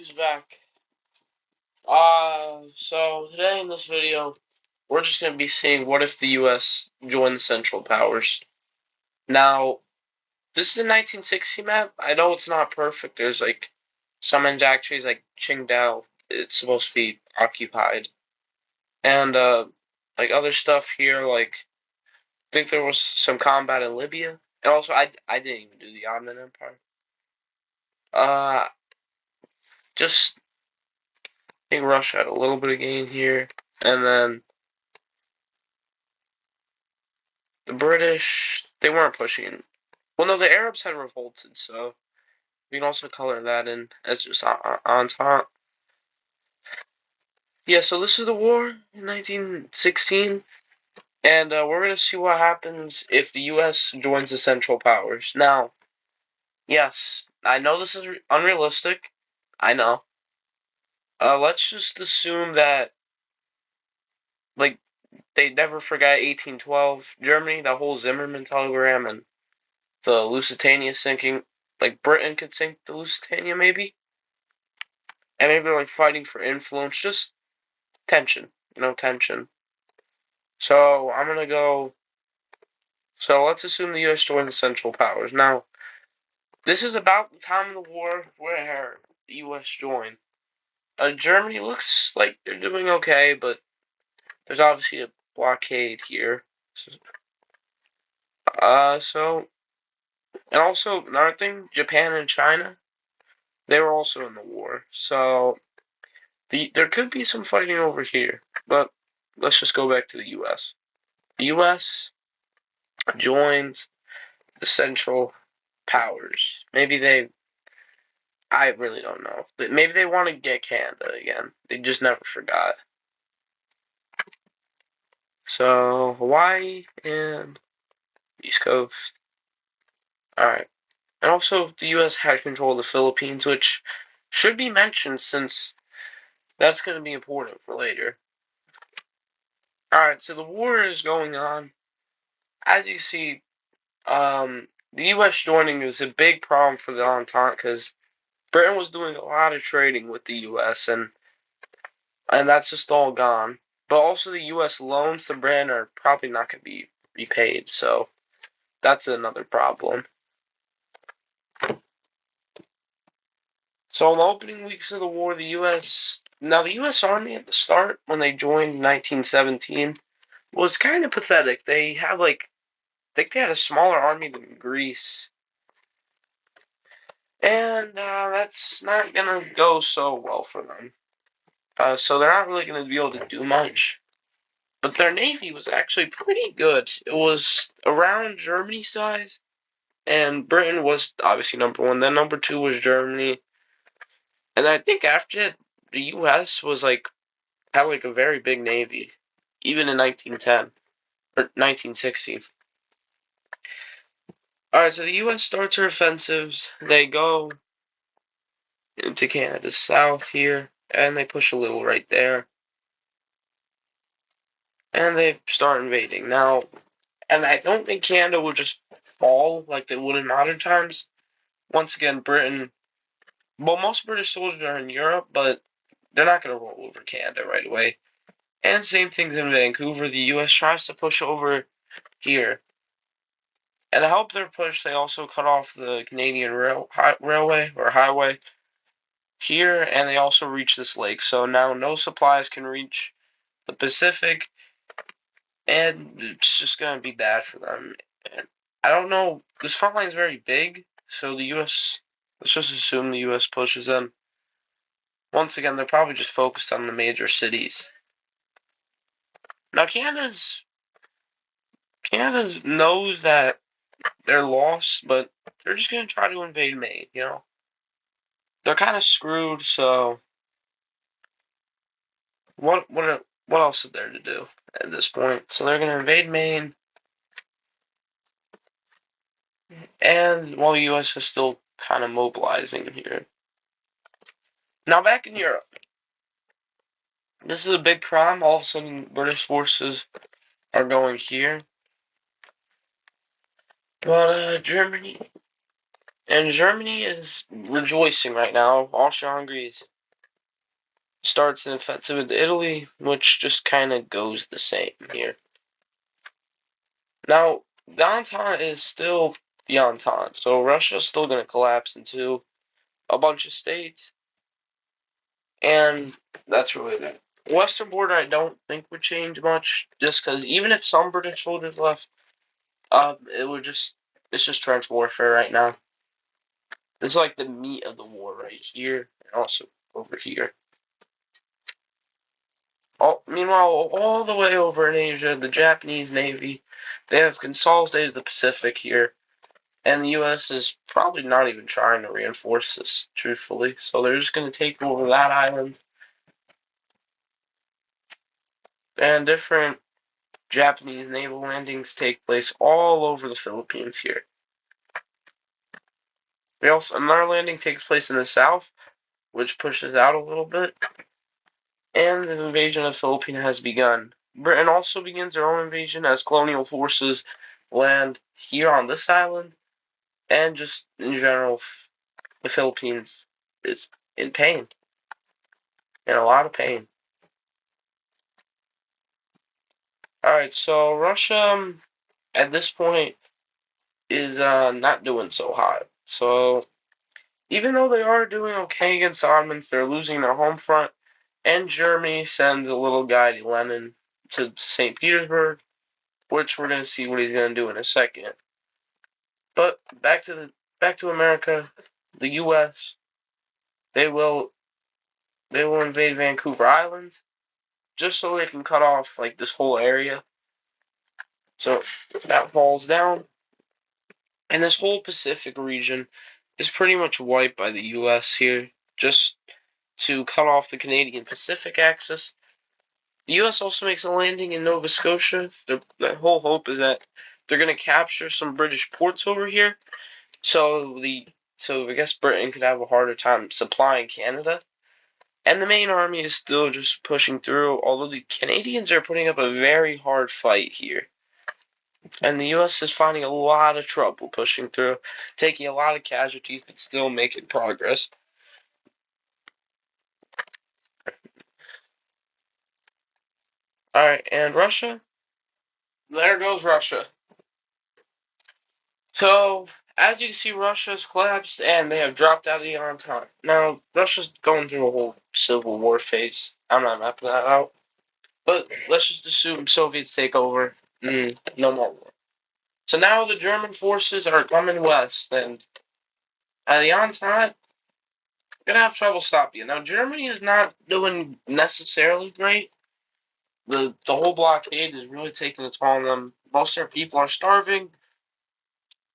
who's back? So today in this video, we're just going to be seeing what if the U.S. joined the Central Powers. Now, this is a 1960 map. I know it's not perfect. There's like some industries like Qingdao. It's supposed to be occupied, and like other stuff here. Like I think there was some combat in Libya, and also I didn't even do the Ottoman Empire. Uh, just I think Russia had a little bit of gain here, and then the British, they weren't pushing. Well, no, the Arabs had revolted, so we can also color that in as just on top. Yeah, so this is the war in 1916, and we're going to see what happens if the U.S. joins the Central Powers. Now, yes, I know this is unrealistic. I know. Let's just assume that, like, they never forgot 1812 Germany, that whole Zimmerman telegram, and the Lusitania sinking. Like Britain could sink the Lusitania, maybe, and maybe they're like fighting for influence, just tension, tension. So I'm gonna go. So let's assume the U.S. joined the Central Powers. Now, this is about the time of the war where the U.S. joined. Germany looks like they're doing okay, but there's obviously a blockade here. So and also another thing, Japan and China, they were also in the war. So there could be some fighting over here, but let's just go back to the U.S. The U.S. joins the Central Powers. I really don't know. But maybe they want to get Canada again. They just never forgot. So, Hawaii and East Coast. Alright. And also, the U.S. had control of the Philippines, which should be mentioned since that's going to be important for later. Alright, so the war is going on. As you see, the U.S. joining is a big problem for the Entente because Britain was doing a lot of trading with the U.S. and that's just all gone. But also the U.S. loans to Britain are probably not going to be repaid, so that's another problem. So in the opening weeks of the war, the U.S. Army at the start when they joined in 1917 was kind of pathetic. They had I think they had a smaller army than Greece. And that's not going to go so well for them. So they're not really going to be able to do much. But their navy was actually pretty good. It was around Germany size. And Britain was obviously number one. Then number two was Germany. And I think after that, the U.S. had a very big navy. Even in 1910. Or 1960. Alright, so the U.S. starts their offensives. They go into Canada's south here. And they push a little right there. And they start invading. Now, and I don't think Canada will just fall like they would in modern times. Once again, most British soldiers are in Europe, but they're not going to roll over Canada right away. And same things in Vancouver. The U.S. tries to push over here. And to help their push, they also cut off the Canadian railway or highway here, and they also reach this lake. So now no supplies can reach the Pacific, and it's just going to be bad for them. And I don't know. This front line is very big, so the U.S. Let's just assume the U.S. pushes them. Once again, they're probably just focused on the major cities. Now, Canada's knows that they're lost, but they're just going to try to invade Maine, They're kind of screwed, so what else is there to do at this point? So they're going to invade Maine, and while the U.S. is still kind of mobilizing here. Now, back in Europe, this is a big problem. All of a sudden, British forces are going here. But Germany is rejoicing right now. Austria-Hungary is starts an offensive into Italy, which just kind of goes the same here. Now, the Entente is still the Entente, so Russia's still going to collapse into a bunch of states, and that's really that. Western border, I don't think would change much, just because even if some British soldiers left, it would it's just trench warfare right now. It's like the meat of the war right here, and also over here. Meanwhile, all the way over in Asia, the Japanese Navy, they have consolidated the Pacific here, and the U.S. is probably not even trying to reinforce this, truthfully. So they're just going to take over that island, and different Japanese naval landings take place all over the Philippines here. Another landing takes place in the south, which pushes out a little bit, and the invasion of the Philippines has begun. Britain also begins their own invasion as colonial forces land here on this island, and just in general, the Philippines is in pain, in a lot of pain. Alright, so Russia, at this point, is not doing so hot. So, even though they are doing okay against the Ottomans, they're losing their home front, and Germany sends a little guy, Lenin, to St. Petersburg, which we're going to see what he's going to do in a second. But back to America, the U.S. They will invade Vancouver Island just so they can cut off like this whole area. So if that falls down, and this whole Pacific region is pretty much wiped by the U.S. here, just to cut off the Canadian Pacific axis. The U.S. also makes a landing in Nova Scotia. The whole hope is that they're going to capture some British ports over here, so I guess Britain could have a harder time supplying Canada. And the main army is still just pushing through, although the Canadians are putting up a very hard fight here. And the U.S. is finding a lot of trouble pushing through, taking a lot of casualties, but still making progress. Alright, and Russia? There goes Russia. So, as you can see, Russia's collapsed and they have dropped out of the Entente. Now, Russia's going through a whole civil war phase. I'm not mapping that out. But let's just assume Soviets take over. No more war. So now the German forces are coming west, and the Entente gonna have trouble stopping it. Now Germany is not doing necessarily great. The whole blockade is really taking a toll on them. Most of their people are starving,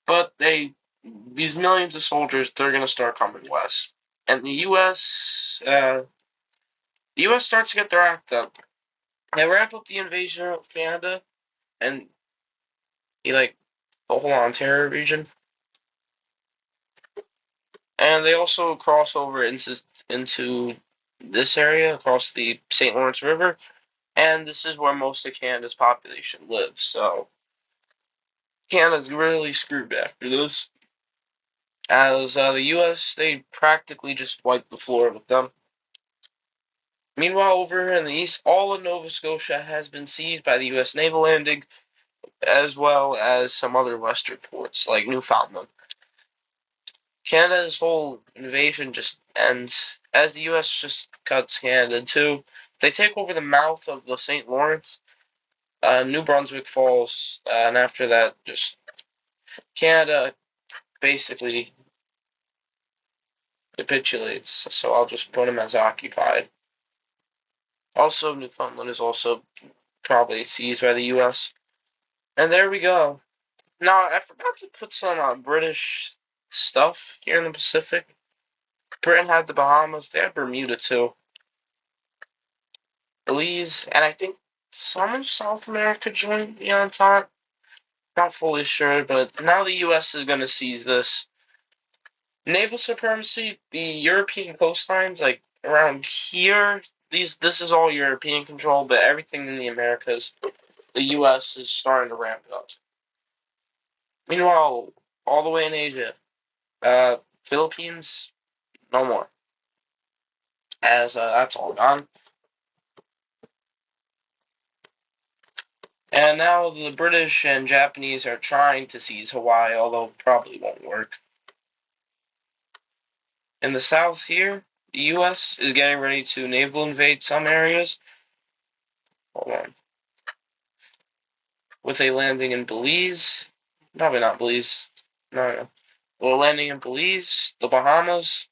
but these millions of soldiers, they're gonna start coming west, and the U.S. starts to get their act up. They wrap up the invasion of Canada and the whole Ontario region. And they also cross over into this area across the St. Lawrence River, and this is where most of Canada's population lives. So Canada's really screwed after this, as the U.S. they practically just wiped the floor with them. Meanwhile, over here in the east, all of Nova Scotia has been seized by the U.S. naval landing, as well as some other western ports like Newfoundland. Canada's whole invasion just ends as the U.S. just cuts Canada too. They take over the mouth of the St. Lawrence, New Brunswick falls, and after that, just Canada basically capitulates. So I'll just put them as occupied. Also, Newfoundland is also probably seized by the U.S. And there we go. Now, I forgot to put some British stuff here in the Pacific. Britain had the Bahamas. They had Bermuda too. Belize, and I think some in South America joined the Entente. Not fully sure, but now the U.S. is going to seize this. Naval supremacy, the European coastlines, like around here, this is all European control, but everything in the Americas, the U.S. is starting to ramp it up. Meanwhile, all the way in Asia, Philippines, no more. as that's all gone. And now the British and Japanese are trying to seize Hawaii, although it probably won't work. In the south here, the U.S. is getting ready to naval invade some areas. Hold on. With a landing in Belize. Probably not Belize. No. We're landing in Belize, the Bahamas,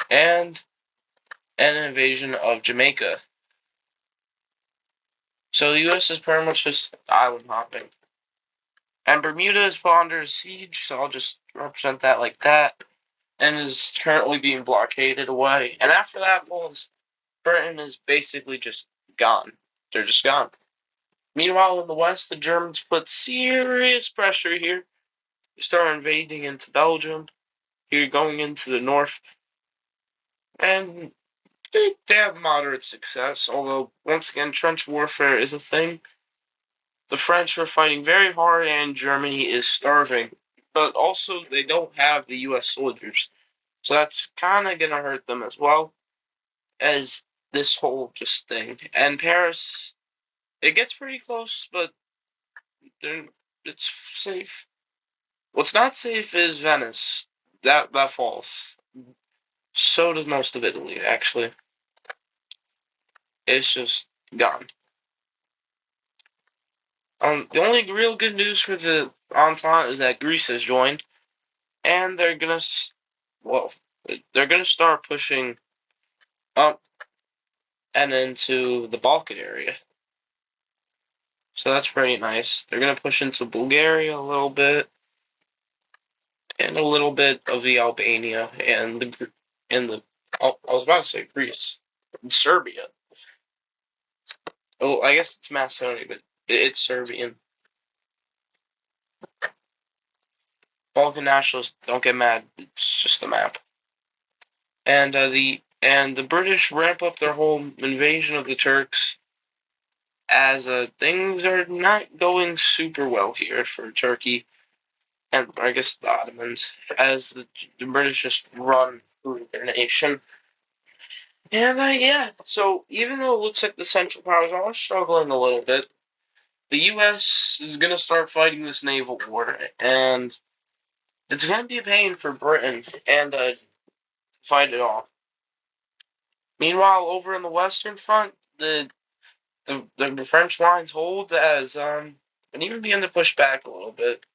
and an invasion of Jamaica. So the U.S. is pretty much just island hopping. And Bermuda is put under siege, so I'll just represent that like that. And is currently being blockaded away. And after that, well, Britain is basically just gone. They're just gone. Meanwhile, in the West, the Germans put serious pressure here. You start invading into Belgium. You're going into the north. And they have moderate success, although, once again, trench warfare is a thing. The French are fighting very hard, and Germany is starving. But also, they don't have the U.S. soldiers. So that's kind of going to hurt them as well as this whole just thing. And Paris, it gets pretty close, but it's safe. What's not safe is Venice. That falls. So does most of Italy, actually. It's just gone. The only real good news for the Entente is that Greece has joined, and they're gonna start pushing up and into the Balkan area. So that's pretty nice. They're gonna push into Bulgaria a little bit, and a little bit of the Albania and the I was about to say Greece, and Serbia. Oh, I guess it's Macedonia, but it's Serbian. Balkan nationalists, don't get mad. It's just a map. And the British ramp up their whole invasion of the Turks as things are not going super well here for Turkey, and I guess the Ottomans, as the British just run through their nation. And yeah, so even though it looks like the Central Powers are struggling a little bit, the U.S. is going to start fighting this naval war, and it's going to be a pain for Britain and fight it off. Meanwhile, over in the Western Front, the French lines hold as and even begin to push back a little bit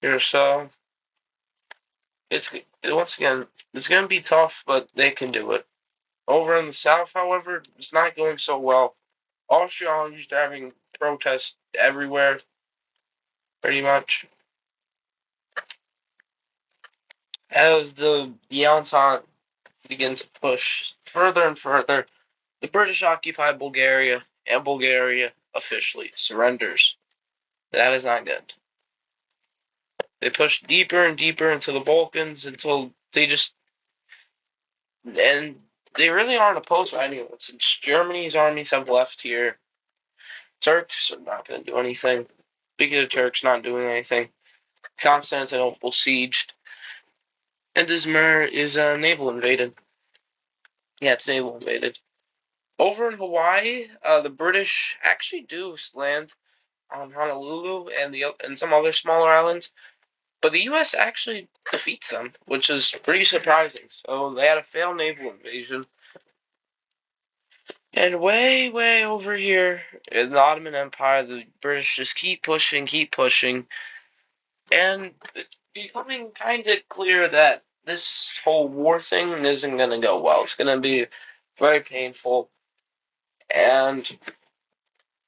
here. So it's once again it's going to be tough, but they can do it. Over in the South, however, it's not going so well. Austria-Hungary's having protests everywhere, pretty much. As the Entente begins to push further and further, the British occupy Bulgaria, and Bulgaria officially surrenders. That is not good. They push deeper and deeper into the Balkans until they just. And they really aren't opposed by anyone. Since Germany's armies have left here, Turks are not going to do anything. Speaking of Turks not doing anything, Constantinople sieged, and Izmir is naval invaded. Yeah, it's naval invaded. Over in Hawaii, the British actually do land on Honolulu and some other smaller islands, but the U.S. actually defeats them, which is pretty surprising. So they had a failed naval invasion. And way, way over here in the Ottoman Empire, the British just keep pushing, and it's becoming kind of clear that this whole war thing isn't going to go well. It's going to be very painful, and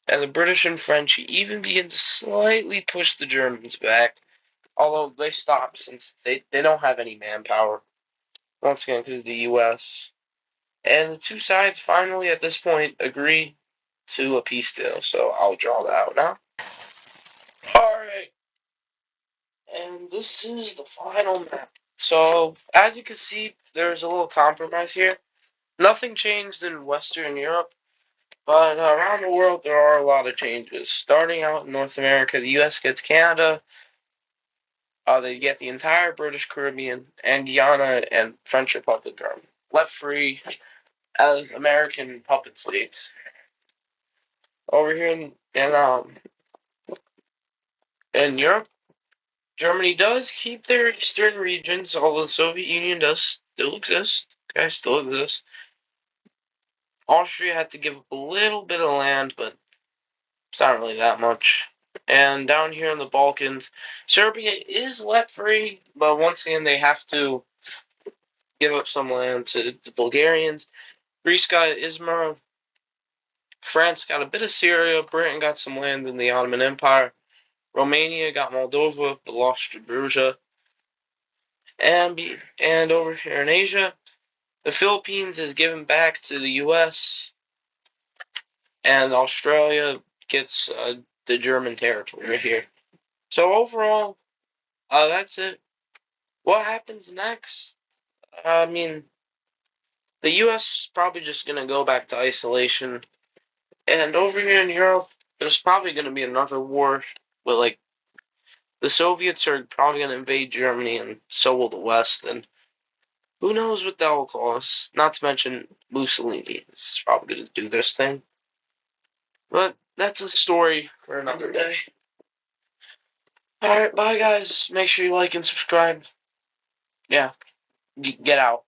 the British and French even begin to slightly push the Germans back, although they stop since they don't have any manpower. Once again, because of the U.S. And the two sides finally, at this point, agree to a peace deal. So I'll draw that out now. Alright. And this is the final map. So, as you can see, there's a little compromise here. Nothing changed in Western Europe, but around the world there are a lot of changes. Starting out in North America, the U.S. gets Canada, They get the entire British Caribbean and Guyana and French Republic are left free as American puppet states. Over here in Europe, Germany does keep their eastern regions, although the Soviet Union does still exist. Okay, still exists. Austria had to give up a little bit of land, but it's not really that much. And down here in the Balkans, Serbia is left free, but once again, they have to give up some land to the Bulgarians. Greece got Izmir. France got a bit of Syria. Britain got some land in the Ottoman Empire. Romania got Moldova, but lost to Georgia. And over here in Asia, the Philippines is given back to the U.S. and Australia gets the German territory right here. So overall, that's it. What happens next? I mean, the U.S. is probably just gonna go back to isolation, and over here in Europe, there's probably gonna be another war with like the Soviets are probably gonna invade Germany, and so will the West, and who knows what that will cost? Not to mention Mussolini is probably gonna do this thing. But that's a story for another day. Alright, bye guys. Make sure you like and subscribe. Yeah, get out.